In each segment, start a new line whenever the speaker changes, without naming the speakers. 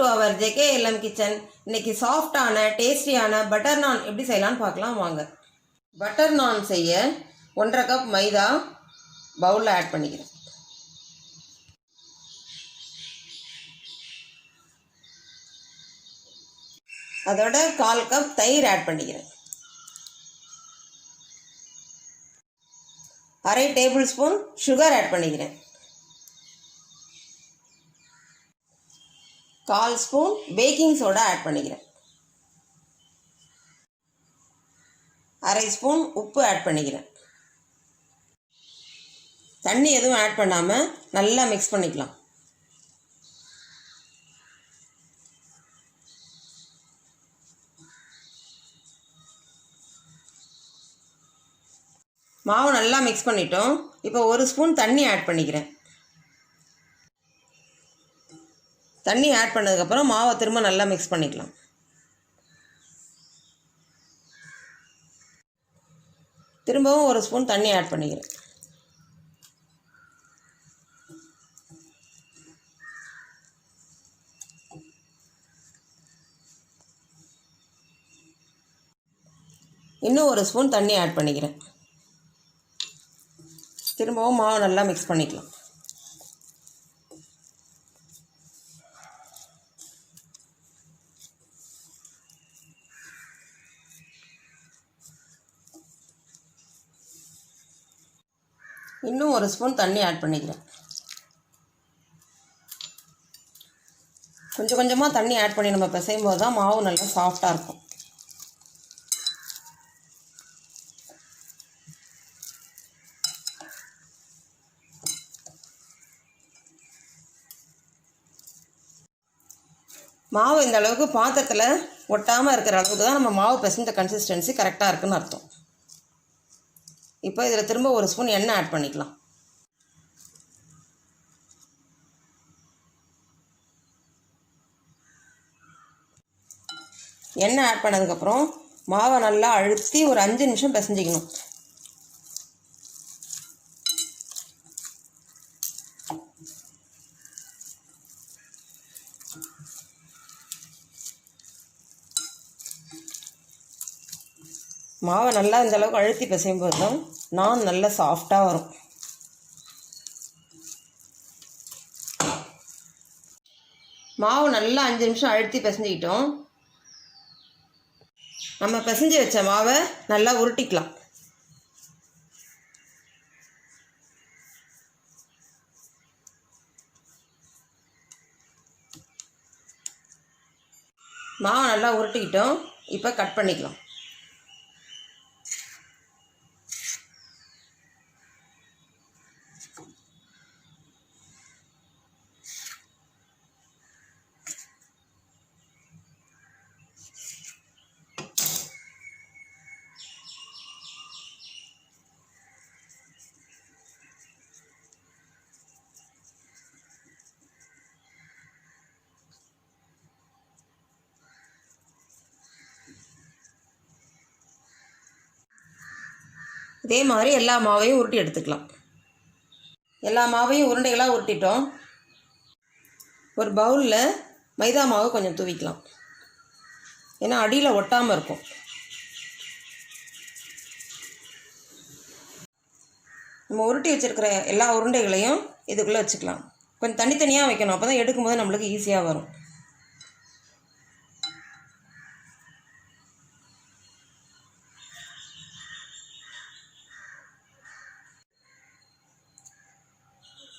to our JKLM kitchen. இன்னைக்கு சாஃப்டான டேஸ்டியான பட்டர் நான் எப்படி செய்யலாம்னு பார்க்கலாம் வாங்க. பட்டர் நான் செய்ய 1.5 கப் மைதா பவுலில் ஆட் பண்ணிக்கிறேன். அதோட 1/4 கப் தயிர் ஆட் பண்ணிக்கிறேன். 1/2 டேபிள் ஸ்பூன் சுகர் ஆட் பண்ணிக்கிறேன். 1/4 ஸ்பூன் பேக்கிங் சோடா ஆட் பண்ணிக்கிறேன். 1/2 ஸ்பூன் உப்பு ஆட் பண்ணிக்கிறேன். தண்ணி எதுவும் ஆட் பண்ணாமல் நல்லா மிக்ஸ் பண்ணிக்கலாம். மாவு நல்லா மிக்ஸ் பண்ணிட்டோம். இப்போ 1 ஸ்பூன் தண்ணி ஆட் பண்ணிக்கிறேன். தண்ணி ஆட் பண்ணதுக்கப்புறம் மாவை திரும்ப நல்லா மிக்ஸ் பண்ணிக்கலாம். திரும்பவும் 1 ஸ்பூன் தண்ணி ஆட் பண்ணிக்கிறேன். இன்னும் 1 ஸ்பூன் தண்ணி ஆட் பண்ணிக்கிறேன். திரும்பவும் மாவு நல்லா மிக்ஸ் பண்ணிக்கலாம். இன்னும் 1 ஸ்பூன் தண்ணி ஆட் பண்ணிக்கிறேன். கொஞ்சம் கொஞ்சமாக தண்ணி ஆட் பண்ணி நம்ம பிசையும் போது தான் மாவு நல்லா சாஃப்டாக இருக்கும். மாவு இந்த அளவுக்கு பாத்திரத்தில் ஒட்டாமல் இருக்கிற அளவுக்கு தான் நம்ம மாவு பிசைஞ்ச கன்சிஸ்டன்சி கரெக்டாக இருக்குன்னு அர்த்தம். இப்போ இதில் திரும்ப 1 ஸ்பூன் எண்ணெய் ஆட் பண்ணிக்கலாம். எண்ணெய் ஆட் பண்ணதுக்கப்புறம் மாவை நல்லா அழுத்தி ஒரு 5 நிமிஷம் பிசைஞ்சிக்கணும். மாவை நல்லா இந்த அளவுக்கு அழுத்தி பிசையும் போது தான் நான் நல்லா சாஃப்டாக வரும். மாவு நல்லா 5 நிமிஷம் அழுத்தி பிசைஞ்சிக்கிட்டோம். நம்ம பிசைஞ்சு வச்ச மாவை நல்லா உருட்டிக்கலாம். மாவை நல்லா உருட்டிக்கிட்டோம். இப்போ கட் பண்ணிக்கலாம். இதே மாதிரி எல்லா மாவையும் உருட்டி எடுத்துக்கலாம். எல்லா மாவையும் உருண்டைகளாக உருட்டிட்டோம். ஒரு பவுலில் மைதா மாவு கொஞ்சம் தூவிக்கலாம். ஏன்னா அடியில் ஒட்டாமல் இருக்கும். நம்ம உருட்டி வச்சுருக்கிற எல்லா உருண்டைகளையும் இதுக்குள்ளே வச்சுக்கலாம். கொஞ்சம் தனித்தனியாக வைக்கணும். அப்போ தான் எடுக்கும்போது நம்மளுக்கு ஈஸியாக வரும்.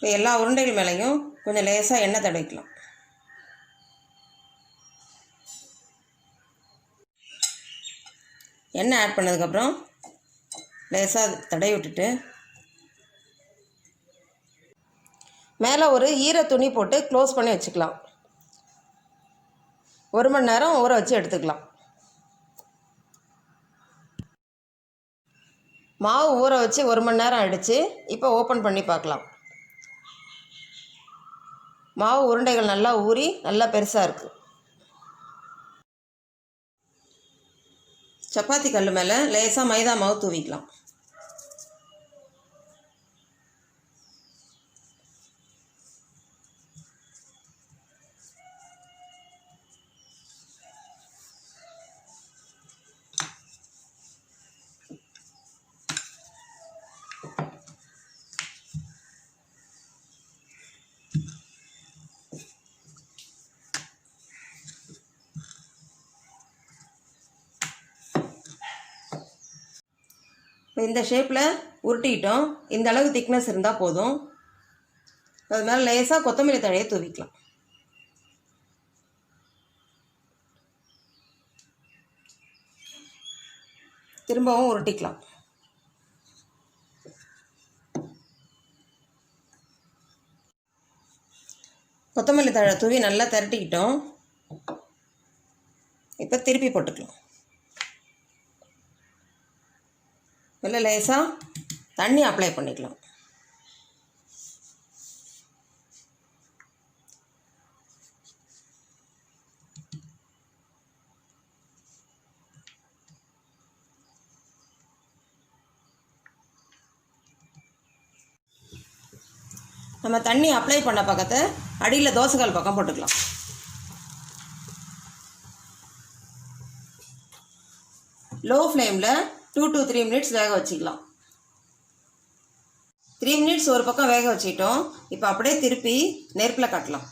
இப்போ எல்லா உருண்டைகள் மேலேயும் கொஞ்சம் லேசாக எண்ணெய் தடவிக்கலாம். எண்ணெய் ஆட் பண்ணதுக்கப்புறம் லேசாக தடவி விட்டுட்டு மேலே ஒரு ஈர துணி போட்டு க்ளோஸ் பண்ணி வச்சுக்கலாம். 1 மணி நேரம் ஊற வச்சு எடுத்துக்கலாம். மாவு ஊற வச்சு 1 மணி நேரம் ஆகிடுச்சு. இப்போ ஓப்பன் பண்ணி பார்க்கலாம். மாவு உருண்டைகள் நல்லா ஊறி நல்லா பெருசாக இருக்குது. சப்பாத்தி கல் மேலே லேசாக மைதா மாவு தூவிக்கலாம். இப்போ இந்த ஷேப்பில் உருட்டிக்கிட்டோம். இந்த அளவு திக்னஸ் இருந்தால் போதும். அது மேலே லேசாக கொத்தமல்லி தழையை தூவிக்கலாம். திரும்பவும் உருட்டிக்கலாம். கொத்தமல்லி தழை தூவி நல்லா திரட்டிக்கிட்டோம். இப்போ திருப்பி போட்டுக்கலாம். இல்லை லேசாக தண்ணி அப்ளை பண்ணிக்கலாம். நம்ம தண்ணி அப்ளை பண்ண பக்கத்தை அடியில் தோசைக்கல் பக்கம் போட்டுக்கலாம். லோ ஃப்ளேமில் 2 to 3 மினிட்ஸ் வேக வச்சுக்கலாம். 3 மினிட்ஸ் ஒரு பக்கம் வேக வச்சுக்கிட்டோம். இப்போ அப்படியே திருப்பி நெருப்பில் காட்டலாம்.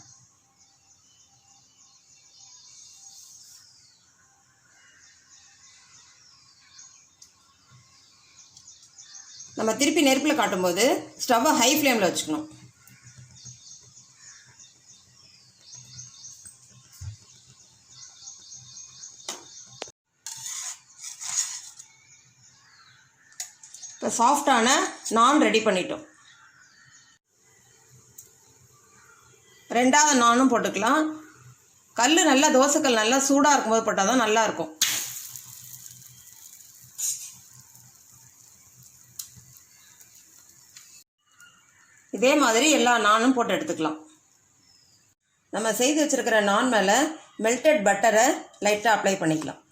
நம்ம திருப்பி நெருப்பில் காட்டும்போது ஸ்டவ்வை ஹை ஃப்ளேமில் வச்சுக்கணும். இப்போ சாஃப்டான நான் ரெடி பண்ணிட்டோம். ரெண்டாவது நானும் போட்டுக்கலாம். கல் நல்லா தோசைக்கல் நல்லா சூடாக இருக்கும்போது போட்டால் தான் நல்லாயிருக்கும். இதே மாதிரி எல்லா நானும் போட்டு எடுத்துக்கலாம். நம்ம செய்து வச்சுருக்கிற நான் மேலே மெல்டட் பட்டரை லைட்டாக அப்ளை பண்ணிக்கலாம்.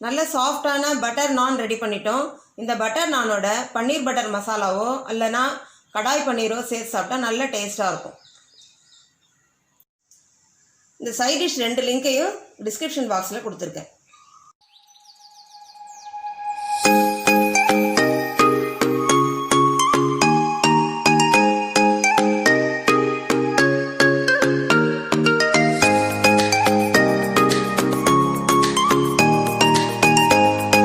நல்ல சாஃப்டான பட்டர் நான் ரெடி பண்ணிட்டோம். இந்த பட்டர் நானோட பன்னீர் பட்டர் மசாலாவோ இல்லைனா கடாய் பன்னீரோ சேர்த்து சாப்பிட்டா நல்ல டேஸ்ட்டாக இருக்கும். இந்த சைட் டிஷ் 2 லிங்கையும் டிஸ்கிரிப்ஷன் பாக்ஸில் கொடுத்துருக்கேன்.